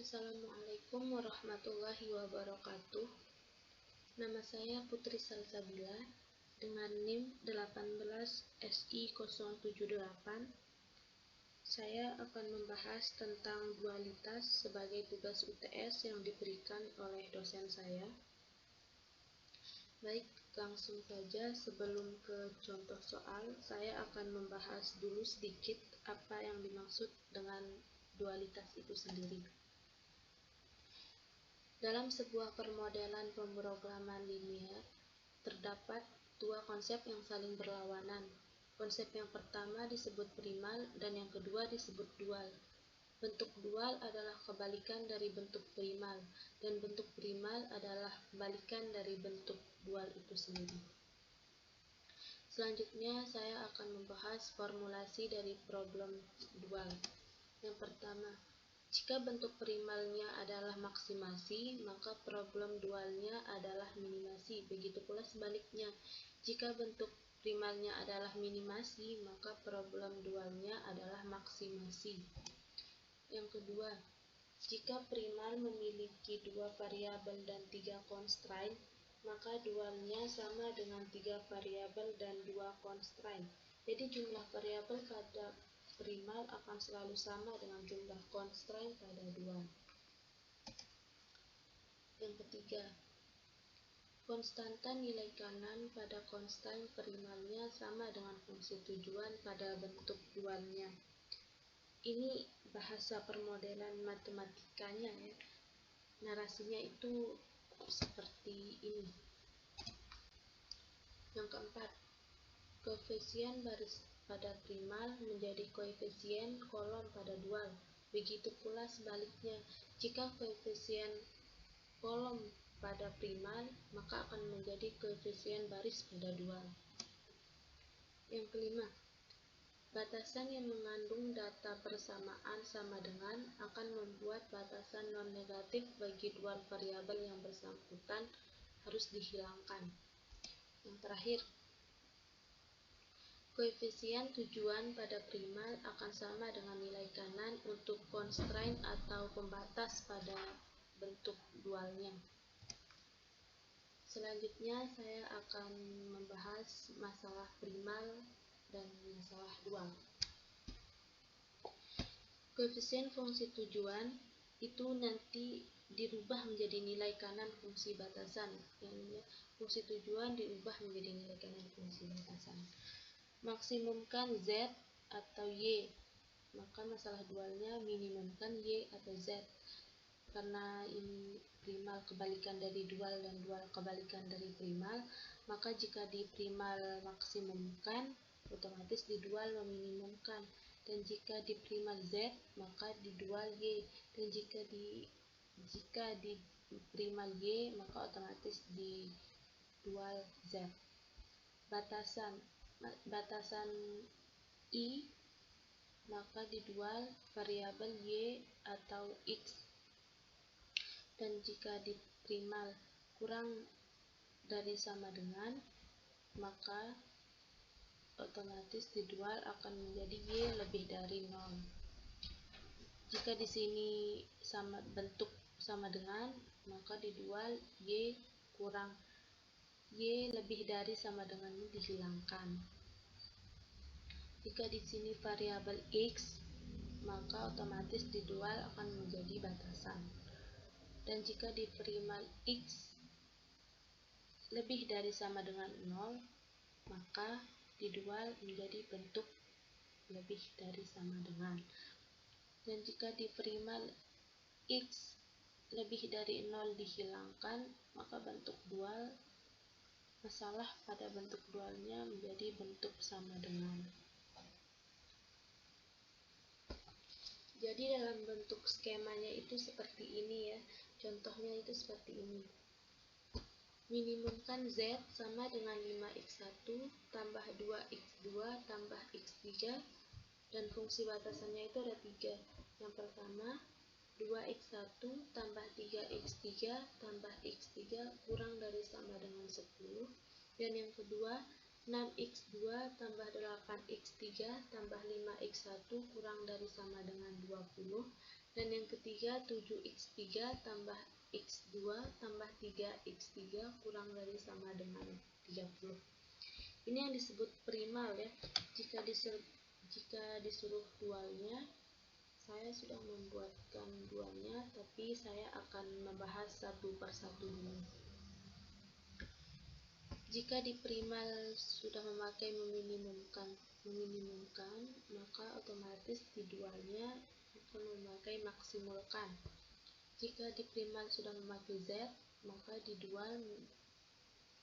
Assalamualaikum warahmatullahi wabarakatuh. Nama saya Putri Salsabila dengan NIM 18SI078. Saya akan membahas tentang dualitas sebagai tugas UTS yang diberikan oleh dosen saya. Baik, langsung saja sebelum ke contoh soal, saya akan membahas dulu sedikit apa yang dimaksud dengan dualitas itu sendiri. Dalam sebuah permodelan pemrograman linier, terdapat dua konsep yang saling berlawanan. Konsep yang pertama disebut primal dan yang kedua disebut dual. Bentuk dual adalah kebalikan dari bentuk primal, dan bentuk primal adalah kebalikan dari bentuk dual itu sendiri. Selanjutnya, saya akan membahas formulasi dari problem dual. Yang pertama, jika bentuk primalnya adalah maksimasi, maka problem dualnya adalah minimasi. Begitu pula sebaliknya, jika bentuk primalnya adalah minimasi, maka problem dualnya adalah maksimasi. Yang kedua, jika primal memiliki dua variabel dan tiga constraint, maka dualnya sama dengan tiga variabel dan dua constraint. Jadi jumlah variabel pada primal akan selalu sama dengan jumlah constraint pada dual. Yang ketiga, konstanta nilai kanan pada constraint primalnya sama dengan fungsi tujuan pada bentuk dualnya. Ini bahasa permodelan matematikanya ya. Narasinya itu seperti ini. Yang keempat, koefisien baris pada primal menjadi koefisien kolom pada dual. Begitu pula sebaliknya, jika koefisien kolom pada primal, maka akan menjadi koefisien baris pada dual. Yang kelima, batasan yang mengandung data persamaan sama dengan akan membuat batasan non-negatif bagi dual variabel yang bersangkutan harus dihilangkan. Yang terakhir, koefisien tujuan pada primal akan sama dengan nilai kanan untuk constraint atau pembatas pada bentuk dualnya. Selanjutnya saya akan membahas masalah primal dan masalah dual. Koefisien fungsi tujuan itu nanti dirubah menjadi nilai kanan fungsi batasan. Yang fungsi tujuan diubah menjadi nilai kanan fungsi batasan. Maksimumkan Z atau Y, maka masalah dualnya minimumkan Y atau Z. Karena ini primal kebalikan dari dual dan dual kebalikan dari primal, maka jika di primal maksimumkan, otomatis di dual meminimumkan. Dan jika di primal Z, maka di dual Y. Dan jika di primal Y, maka otomatis di dual Z. Batasan I, maka di dual variabel Y atau X. Dan jika di primal kurang dari sama dengan, maka otomatis di dual akan menjadi Y lebih dari 0. Jika di sini bentuk sama dengan, maka di dual Y kurang, Y lebih dari sama dengan ini dihilangkan. Jika di sini variabel X, maka otomatis di dual akan menjadi batasan. Dan jika di primal X lebih dari sama dengan 0, maka di dual menjadi bentuk lebih dari sama dengan. Dan jika di primal X lebih dari 0 dihilangkan, maka bentuk dual, masalah pada bentuk dualnya menjadi bentuk sama dengan. Jadi dalam bentuk skemanya itu seperti ini ya. Contohnya itu seperti ini. Minimumkan Z sama dengan 5x1 tambah 2x2 tambah x3, dan fungsi batasannya itu ada 3. Yang pertama, 2x1 tambah 3x3 tambah x3 kurang dari sama dengan 10. Dan yang kedua, 6x2 tambah 8x3 tambah 5x1 kurang dari sama dengan 20. Dan yang ketiga 7x3 tambah x2 tambah 3x3 kurang dari sama dengan 30. Ini yang disebut primal ya. Jika disuruh dualnya, saya sudah membuatkan dualnya, tapi saya akan membahas satu persatu dulu. Jika di primal sudah memakai meminimumkan, maka otomatis di dualnya akan memakai maksimulkan. Jika di primal sudah memakai Z, maka di dual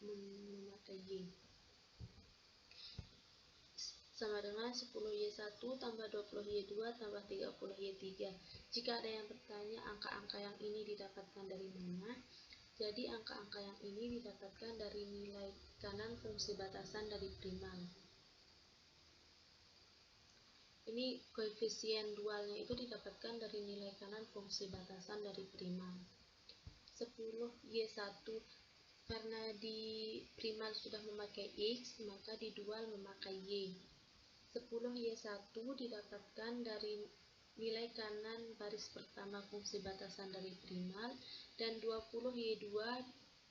memakai Y. Sama dengan 10Y1 tambah 20Y2 tambah 30Y3. Jika ada yang bertanya angka-angka yang ini didapatkan dari mana, jadi angka-angka yang ini didapatkan dari nilai kanan fungsi batasan dari primal. Ini koefisien dualnya itu didapatkan dari nilai kanan fungsi batasan dari primal. 10Y1, karena di primal sudah memakai X, maka di dual memakai Y. 10Y1 didapatkan dari nilai kanan baris pertama fungsi batasan dari primal, dan 20Y2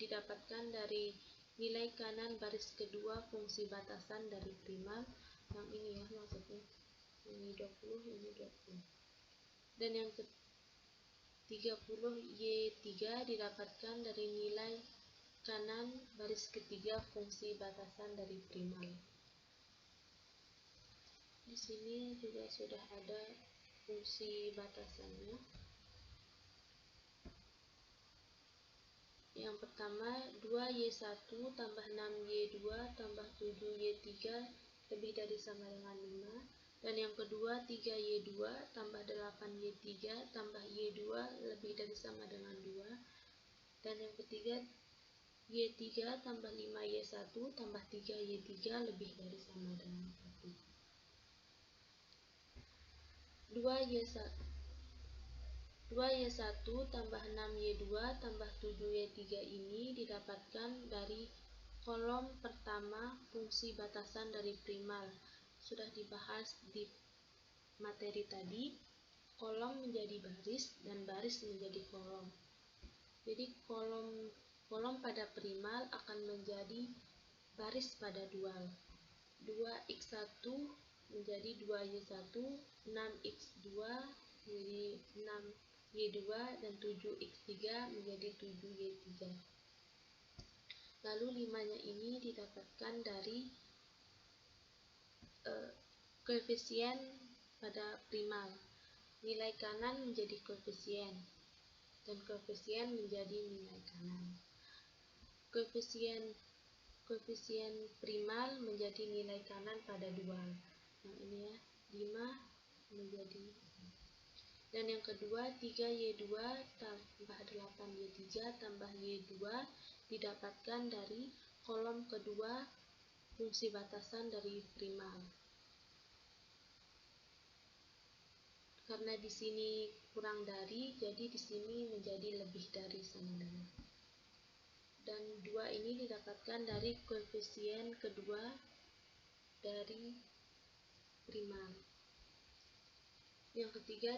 didapatkan dari nilai kanan baris kedua fungsi batasan dari primal. Yang ini ya maksudnya, ini 20, ini 20. Dan yang ke 30Y3 didapatkan dari nilai kanan baris ketiga fungsi batasan dari primal. Di sini juga sudah ada fungsi batasannya. Yang pertama 2Y1 tambah 6Y2 tambah 7Y3 lebih dari sama dengan 5. Dan yang kedua 3Y2 tambah 8Y3 tambah Y2 lebih dari sama dengan 2. Dan yang ketiga Y3 tambah 5Y1 tambah 3Y3 lebih dari sama dengan 1. 2Y1 tambah 6Y2 tambah 7Y3 ini didapatkan dari kolom pertama fungsi batasan dari primal. Sudah dibahas di materi tadi, kolom menjadi baris dan baris menjadi kolom. Jadi kolom pada primal akan menjadi baris pada dual. 2x1 menjadi 2y1, 6x2 menjadi 6y2, dan 7x3 menjadi 7y3. Lalu 5-nya ini didapatkan dari koefisien pada primal. Nilai kanan menjadi koefisien, dan koefisien menjadi nilai kanan. Koefisien primal menjadi nilai kanan pada dual. Yang ini ya, 5 menjadi. Dan yang kedua 3Y2 tambah 8Y3 tambah Y2 didapatkan dari kolom kedua fungsi batasan dari primal. Karena di sini kurang dari, jadi di sini menjadi lebih dari sama dengan. Dan 2 ini didapatkan dari koefisien kedua dari primal. Yang ketiga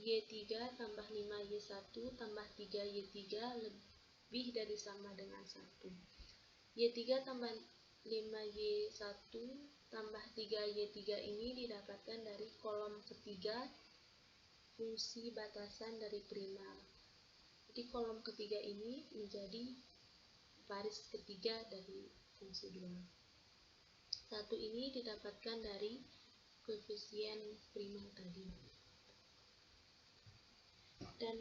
Y3 tambah 5Y1 tambah 3Y3 lebih dari sama dengan 1. Y3 tambah 5Y1 tambah 3Y3 ini didapatkan dari kolom ketiga fungsi batasan dari primal. Jadi kolom ketiga ini menjadi baris ketiga dari fungsi dual. 1 ini didapatkan dari koefisien primal tadi. Dan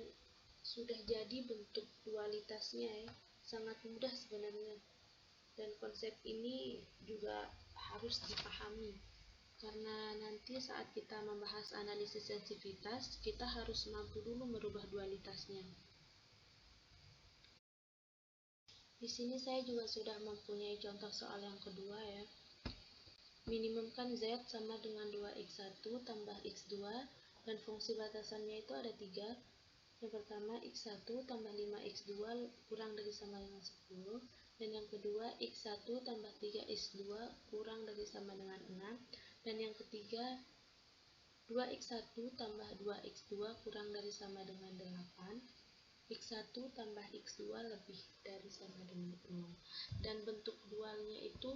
sudah jadi bentuk dualitasnya ya. Sangat mudah sebenarnya. Dan konsep ini juga harus dipahami. Karena nanti saat kita membahas analisis sensitivitas, kita harus mampu dulu merubah dualitasnya. Di sini saya juga sudah mempunyai contoh soal yang kedua ya. Minimumkan Z sama dengan 2x1 tambah x2 dan fungsi batasannya itu ada 3. Yang pertama x1 tambah 5x2 kurang dari sama dengan 10. Dan yang kedua x1 tambah 3x2 kurang dari sama dengan 6. Dan yang ketiga 2x1 tambah 2x2 kurang dari sama dengan 8. X1 tambah X2 lebih dari sama dengan 0. Dan bentuk dualnya itu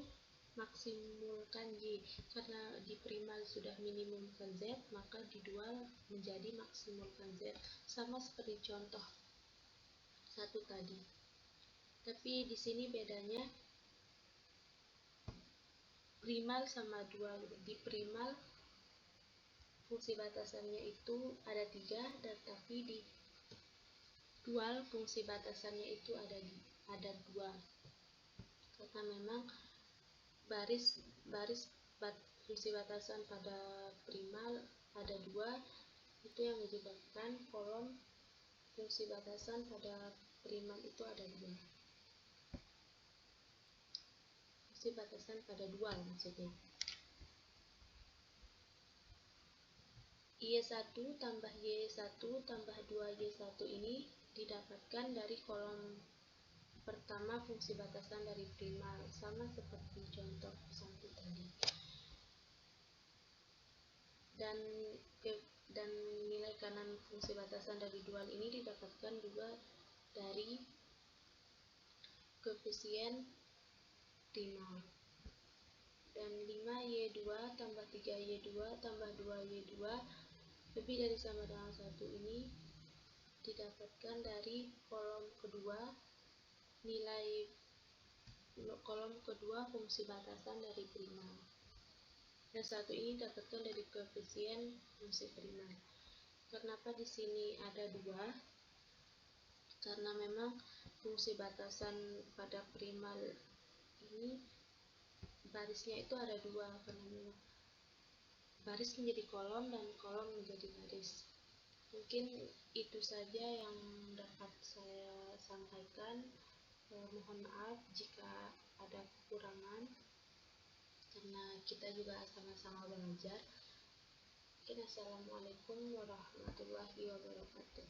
maksimulkan Y. Karena di primal sudah minimumkan Z, maka di dual menjadi maksimulkan Z. Sama seperti contoh satu tadi. Tapi di sini bedanya primal sama dual. Di primal fungsi batasannya itu ada 3, dan tapi di dual fungsi batasannya itu ada 2. Karena memang fungsi batasan pada primal ada 2, itu yang menyebabkan kolom fungsi batasan pada primal itu ada 2. Fungsi batasan pada dual maksudnya. Y1 tambah Y1 tambah 2Y1 ini didapatkan dari kolom pertama fungsi batasan dari primal, sama seperti contoh satu tadi. Dan nilai kanan fungsi batasan dari dual ini didapatkan juga dari koefisien primal. Dan 5Y2 tambah 3Y2 tambah 2Y2 lebih dari sama dengan 1 ini didapatkan dari kolom kedua, nilai kolom kedua fungsi batasan dari primal. Dan satu ini didapatkan dari koefisien fungsi primal. Kenapa di sini ada 2? Karena memang fungsi batasan pada primal ini barisnya itu ada 2, karena memang baris menjadi kolom dan kolom menjadi baris. Mungkin itu saja yang dapat saya sampaikan. Mohon maaf jika ada kekurangan, karena kita juga sama-sama belajar. Assalamualaikum warahmatullahi wabarakatuh.